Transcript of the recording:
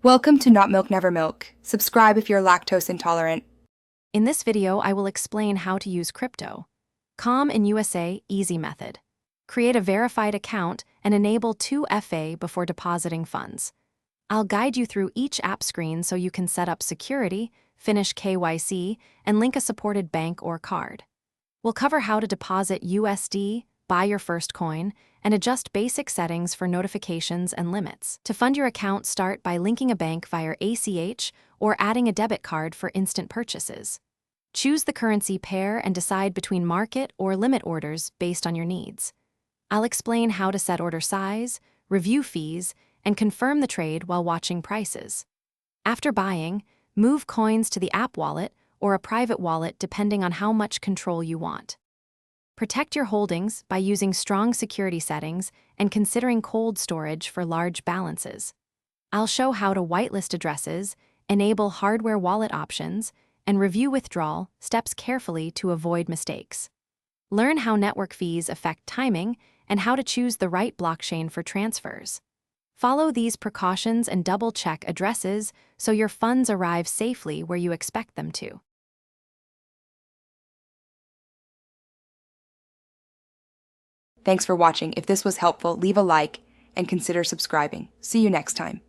Welcome to Not Milk Never Milk. Subscribe if you're lactose intolerant. In this video, I will explain how to use crypto. Calm in USA Easy Method. Create a verified account and enable 2FA before depositing funds. I'll guide you through each app screen so you can set up security, finish KYC, and link a supported bank or card. We'll cover how to deposit USD, buy your first coin, and adjust basic settings for notifications and limits. To fund your account, start by linking a bank via ACH or adding a debit card for instant purchases. Choose the currency pair and decide between market or limit orders based on your needs. I'll explain how to set order size, review fees, and confirm the trade while watching prices. After buying, move coins to the app wallet or a private wallet depending on how much control you want. Protect your holdings by using strong security settings and considering cold storage for large balances. I'll show how to whitelist addresses, enable hardware wallet options, and review withdrawal steps carefully to avoid mistakes. Learn how network fees affect timing and how to choose the right blockchain for transfers. Follow these precautions and double-check addresses so your funds arrive safely where you expect them to. Thanks for watching. If this was helpful, leave a like and consider subscribing. See you next time.